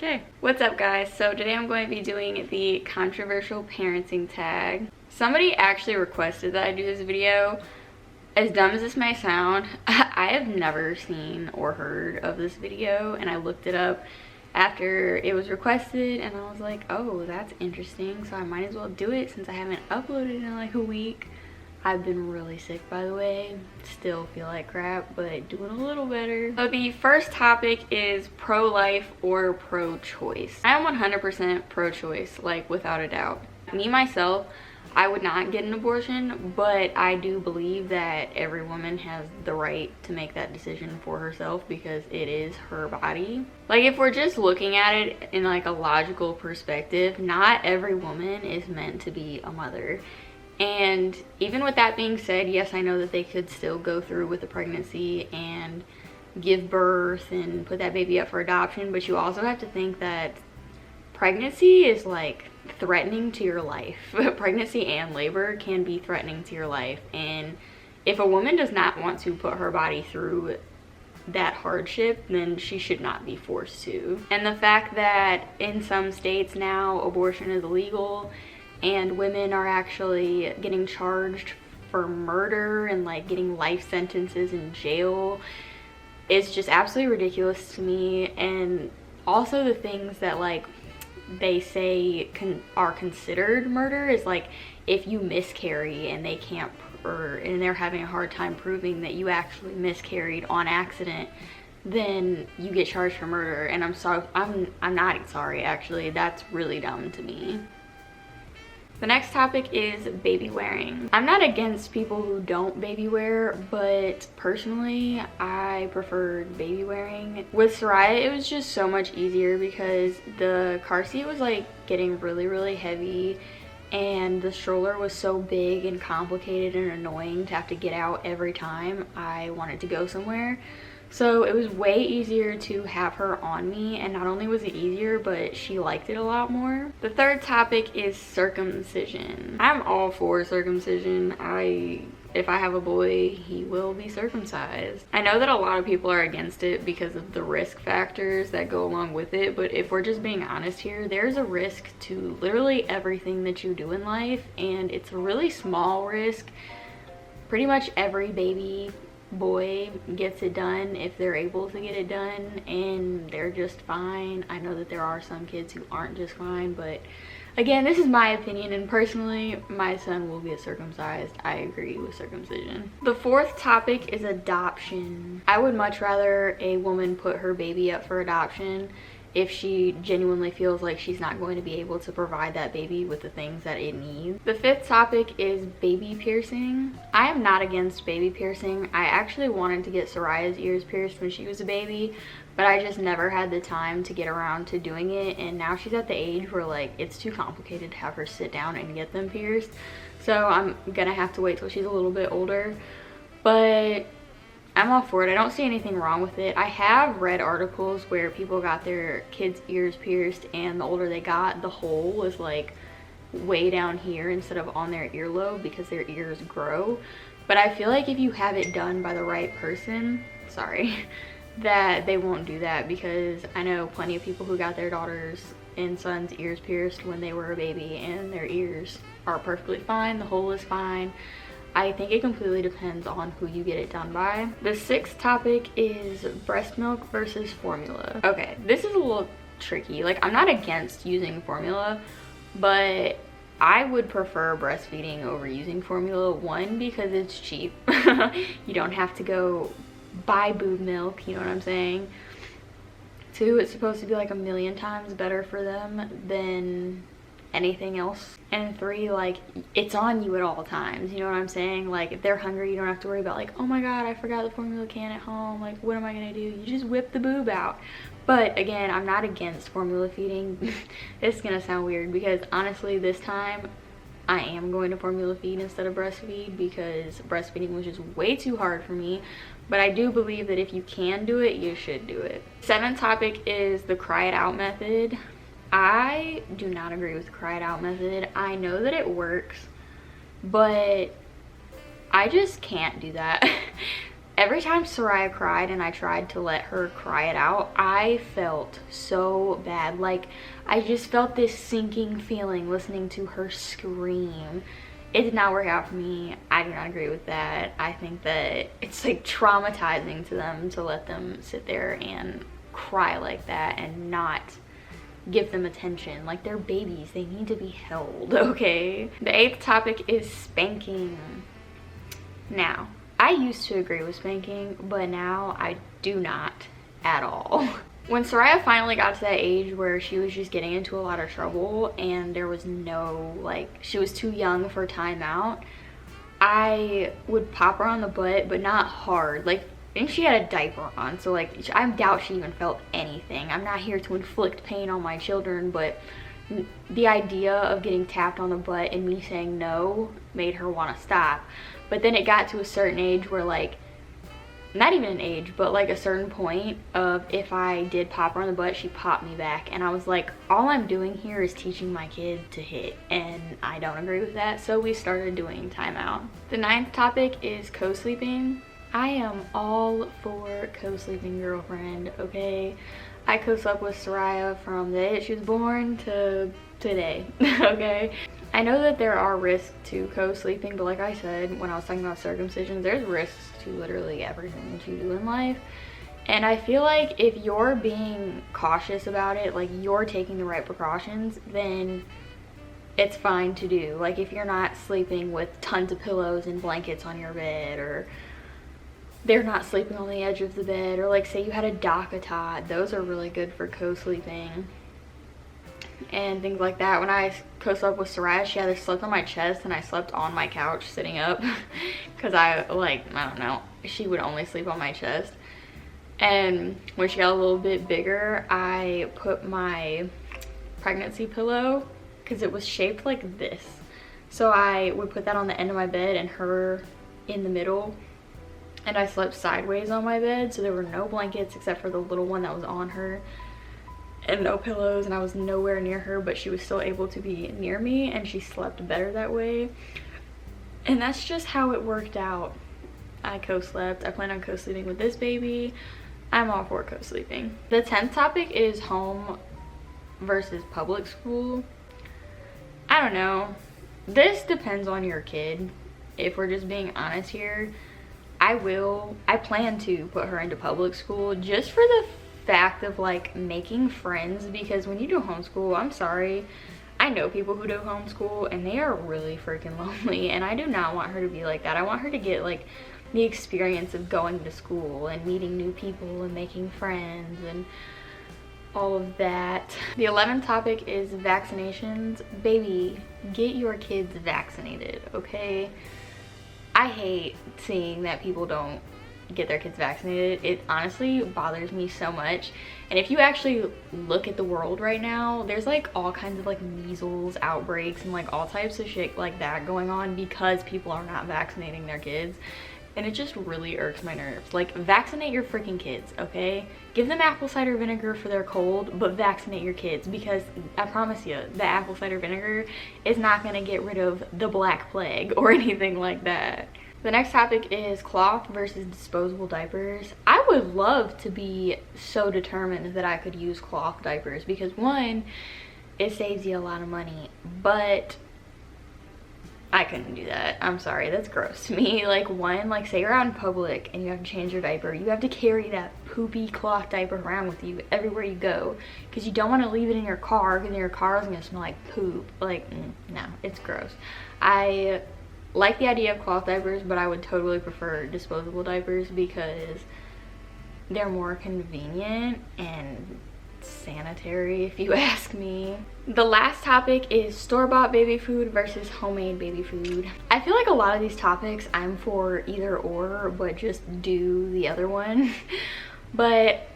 Okay, what's up guys? So today I'm going to be doing the controversial parenting tag. Somebody actually requested that I do this video. As dumb as this may sound, I have never seen or heard of this video, and I looked it up after it was requested and I was like, oh, that's interesting, so I might as well do it since I haven't uploaded in like a week. I've been really sick, by the way. Still feel like crap, but doing a little better. So the first topic is pro-life or pro-choice. I am 100% pro-choice, like without a doubt. Me, myself, I would not get an abortion, but I do believe that every woman has the right to make that decision for herself because it is her body. Like, if we're just looking at it in like a logical perspective, not every woman is meant to be a mother. And even with that being said, yes, I know that they could still go through with the pregnancy and give birth and put that baby up for adoption, but you also have to think that pregnancy is like threatening to your life. Pregnancy and labor can be threatening to your life, and if a woman does not want to put her body through that hardship, then she should not be forced to. And the fact that in some states now abortion is illegal and women are actually getting charged for murder and like getting life sentences in jail is just absolutely ridiculous to me. And also the things that like they say are considered murder is like if you miscarry and they can't, and they're having a hard time proving that you actually miscarried on accident, then you get charged for murder. And I'm not sorry, actually, that's really dumb to me. The next topic is baby wearing. I'm not against people who don't baby wear, but personally, I preferred baby wearing. With Soraya, it was just so much easier because the car seat was like getting really, really heavy, and the stroller was so big and complicated and annoying to have to get out every time I wanted to go somewhere. So it was way easier to have her on me, and not only was it easier, but she liked it a lot more. The third topic is circumcision. I'm all for circumcision. If I have a boy, he will be circumcised. I know that a lot of people are against it because of the risk factors that go along with it, but if we're just being honest here, there's a risk to literally everything that you do in life, and it's a really small risk. Pretty much every baby boy gets it done if they're able to get it done, and they're just fine. I know that there are some kids who aren't just fine, but again, this is my opinion, and personally my son will get circumcised. I agree with circumcision. The fourth topic is adoption. I would much rather a woman put her baby up for adoption if she genuinely feels like she's not going to be able to provide that baby with the things that it needs. The fifth topic is baby piercing. I am not against baby piercing. I actually wanted to get Soraya's ears pierced when she was a baby, but I just never had the time to get around to doing it, and now she's at the age where like it's too complicated to have her sit down and get them pierced. So I'm gonna have to wait till she's a little bit older, but I'm all for it. I don't see anything wrong with it. I have read articles where people got their kids' ears pierced, and the older they got, the hole was like way down here instead of on their earlobe because their ears grow. But I feel like if you have it done by the right person, that they won't do that, because I know plenty of people who got their daughters and sons' ears pierced when they were a baby, and their ears are perfectly fine. The hole is fine. I think it completely depends on who you get it done by. The sixth topic is breast milk versus formula. Okay, this is a little tricky. Like, I'm not against using formula, but I would prefer breastfeeding over using formula. One, because it's cheap. You don't have to go buy boob milk, you know what I'm saying? Two, it's supposed to be like 1,000,000 times better for them than anything else. And three, like, it's on you at all times, you know what I'm saying? Like, if they're hungry, you don't have to worry about like, oh my god, I forgot the formula can at home, like what am I gonna do? You just whip the boob out. But again, I'm not against formula feeding. It's gonna sound weird because honestly this time I am going to formula feed instead of breastfeed because breastfeeding was just way too hard for me. But I do believe that if you can do it, you should do it. Seventh topic is the cry it out method. I do not agree with the cry it out method. I know that it works, but I just can't do that. every time Soraya cried and I tried to let her cry it out, I felt so bad. Like, I just felt this sinking feeling listening to her scream. It did not work out for me. I do not agree with that. I think that it's like traumatizing to them to let them sit there and cry like that and not give them attention. Like, they're babies, they need to be held, okay? The 8th topic is spanking. Now, I used to agree with spanking, but now I do not at all. When Soraya finally got to that age where she was just getting into a lot of trouble and there was no, like, she was too young for timeout, I would pop her on the butt, but not hard. Like, and she had a diaper on, so like, I doubt she even felt anything. I'm not here to inflict pain on my children, but the idea of getting tapped on the butt and me saying no made her want to stop. But then it got to a certain age where, like, not even an age, but like a certain point of if I did pop her on the butt, she popped me back. And I was like, all I'm doing here is teaching my kid to hit, and I don't agree with that. So we started doing timeout. The 9th topic is co-sleeping. I am all for co-sleeping, girlfriend, okay? I co-slept with Soraya from the day that she was born to today, okay? I know that there are risks to co-sleeping, but like I said, when I was talking about circumcisions, there's risks to literally everything that you do in life. And I feel like if you're being cautious about it, like you're taking the right precautions, then it's fine to do. Like, if you're not sleeping with tons of pillows and blankets on your bed, or they're not sleeping on the edge of the bed, or like say you had a DockATot, those are really good for co-sleeping and things like that. When I co-slept with Soraya, she either slept on my chest and I slept on my couch sitting up because I don't know, she would only sleep on my chest. And when she got a little bit bigger, I put my pregnancy pillow, because it was shaped like this, so I would put that on the end of my bed and her in the middle, and I slept sideways on my bed, so there were no blankets except for the little one that was on her, and no pillows, and I was nowhere near her, but she was still able to be near me, and she slept better that way. And that's just how it worked out. I co-slept. I plan on co-sleeping with this baby. I'm all for co-sleeping. The 10th topic is home versus public school. I don't know. This depends on your kid. If we're just being honest here, I plan to put her into public school just for the fact of like making friends, because when you do homeschool, I'm sorry, I know people who do homeschool and they are really freaking lonely, and I do not want her to be like that. I want her to get like the experience of going to school and meeting new people and making friends and all of that. The 11th topic is vaccinations. Baby, get your kids vaccinated, okay? I hate seeing that people don't get their kids vaccinated. It honestly bothers me so much. And if you actually look at the world right now, there's like all kinds of like measles outbreaks and like all types of shit like that going on because people are not vaccinating their kids. And it just really irks my nerves. Like, vaccinate your freaking kids, okay? Give them apple cider vinegar for their cold, but vaccinate your kids, because I promise you, the apple cider vinegar is not gonna get rid of the Black Plague or anything like that. The next topic is cloth versus disposable diapers. I would love to be so determined that I could use cloth diapers, because one, it saves you a lot of money, but I couldn't do that. I'm sorry, that's gross to me. Like, one, like say you're out in public and you have to change your diaper, you have to carry that poopy cloth diaper around with you everywhere you go, because you don't want to leave it in your car, because your car is gonna smell like poop. Like, no, it's gross. I like the idea of cloth diapers, but I would totally prefer disposable diapers because they're more convenient and sanitary, if you ask me. The last topic is store-bought baby food versus homemade baby food. I feel like a lot of these topics I'm for either or, but just do the other one. But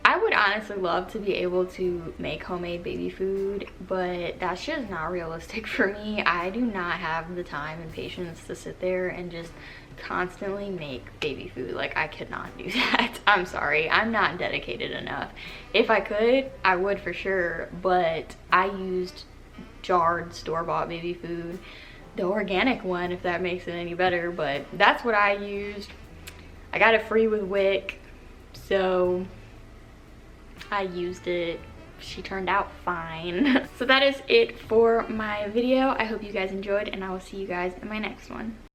I would honestly love to be able to make homemade baby food, but that's just not realistic for me. I do not have the time and patience to sit there and just constantly make baby food. Like, I could not do that. I'm sorry, I'm not dedicated enough. If I could, I would for sure, but I used jarred store-bought baby food, the organic one, if that makes it any better, but that's what I used. I got it free with Wick, so I used it. She turned out fine. So that is it for my video. I hope you guys enjoyed, and I will see you guys in my next one.